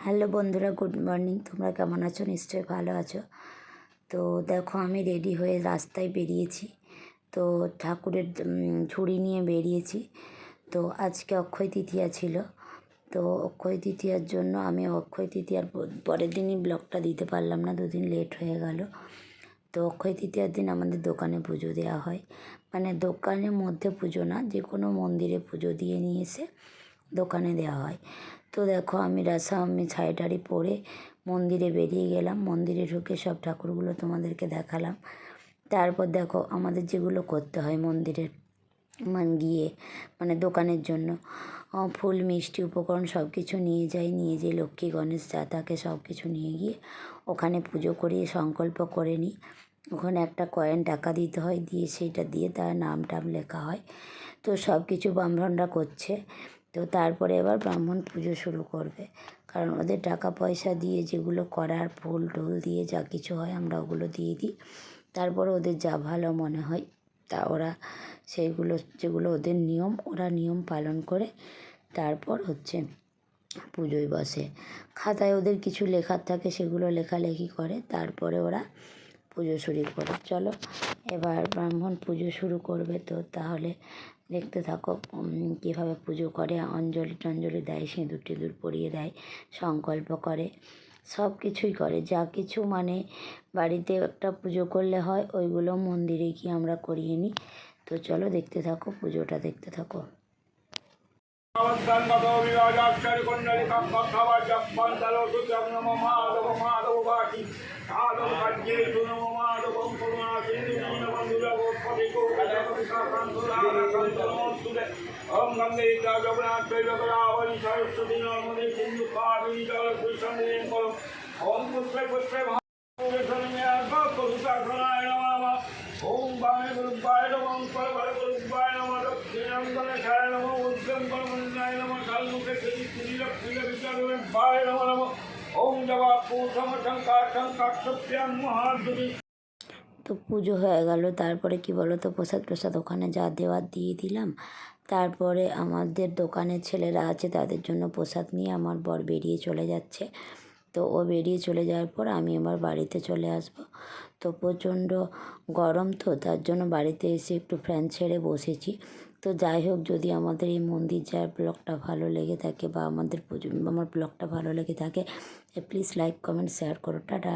Hello বন্ধুরা, good morning. তোমরা কেমন আছো? নিশ্চয়ই ভালো আছো। তো দেখো, আমি রেডি হয়ে রাস্তায় বেরিয়েছি। তো ঠাকুরের ঝুড়ি নিয়ে বেরিয়েছি। তো আজকে অক্ষয় তৃতীয়া ছিল। তো অক্ষয় তৃতীয়ার জন্য আমি অক্ষয় তৃতীয়ার পরের দিনই ব্লগটা দিতে পারলাম না, দুদিন লেট হয়ে গেল। তো অক্ষয় তৃতীয়ার দিন আমাদের দোকানে পুজো দেওয়া হয়, মানে দোকানের মধ্যে পুজো না, যে কোনো মন্দিরে পুজো দিয়ে নিয়ে এসে দোকানে দেওয়া হয়। তো দেখো, আমি শাড়ি টাড়ি পরে মন্দিরে বেরিয়ে গেলাম। মন্দিরে ঢুকে সব ঠাকুরগুলো তোমাদেরকে দেখালাম। তারপর দেখো, আমাদের যেগুলো করতে হয় মন্দিরে গিয়ে, মানে দোকানের জন্য ফুল মিষ্টি উপকরণ সব কিছু নিয়ে যাই। নিয়ে যেয়ে লক্ষ্মী গণেশ যা থাকে সব কিছু নিয়ে গিয়ে ওখানে পুজো করিয়ে সংকল্প করে নিই। ওখানে একটা কয়েন টাকা দিতে হয়, দিয়ে সেইটা দিয়ে তার নাম টাম লেখা হয়। তো সব কিছু ব্রাহ্মণরা করছে। তো তারপরে এবার ব্রাহ্মণ পুজো শুরু করবে, কারণ ওদের টাকা পয়সা দিয়ে যেগুলো করার, ফুল টুল দিয়ে যা কিছু হয় আমরা ওগুলো দিয়ে দিই। তারপর ওদের যা ভালো মনে হয় তা ওরা সেইগুলো, যেগুলো ওদের নিয়ম, ওরা নিয়ম পালন করে তারপর পুজোয় বসে। খাতায় ওদের কিছু লেখার থাকে, সেগুলো লেখালেখি করে, তারপরে ওরা পুজো শুরু করে। চলো, এবার ব্রাহ্মণ পুজো শুরু করবে। তো তাহলে দেখতে থাকো কীভাবে পুজো করে। অঞ্জলি টঞ্জলি দেয়, সিঁদুর টিঁদুর পরিয়ে দেয়, সংকল্প করে, সব কিছুই করে। যা কিছু মানে বাড়িতে একটা পুজো করলে হয়, ওইগুলো মন্দিরে গিয়ে আমরা করিয়ে নিই। তো চলো দেখতে থাকো, পুজোটা দেখতে থাকো। ओम गंगे जगन्नाथ रावणी सरस्वती नर्मदे सिंधु कावेरी जलस्मिन् करो। ओम पुष्पे पुष्पे ओम वाय गुरुवाय नमः परवर गुरुवाय नमः दक्षिणांगनाय नमः उद्गंगमनाय नमः कालमुखे वाय नमः ओम जवा पूर्णमशंकाशंकाक्षप्यां महादुरी। তো পুজো হয়ে গেল। তারপরে কি বলো তো, প্রসাদ প্রসাদ ওখানে যা দেওয়ার দিয়ে দিলাম। তারপরে আমাদের দোকানের ছেলেরা আছে, তাদের জন্য প্রসাদ নিয়ে আমার বর বেরিয়ে চলে যাচ্ছে। তো ও বেরিয়ে চলে যাওয়ার পর আমি আমার বাড়িতে চলে আসব। তো প্রচণ্ড গরম, তো তার জন্য বাড়িতে এসে একটু ফ্যান ছেড়ে বসেছি। তো যাই হোক, যদি আমাদের এই মন্দির যাওয়ার ব্লগটা ভালো লেগে থাকে বা আমার ব্লগটা ভালো লেগে থাকে, প্লিজ লাইক কমেন্ট শেয়ার করো। টাটা।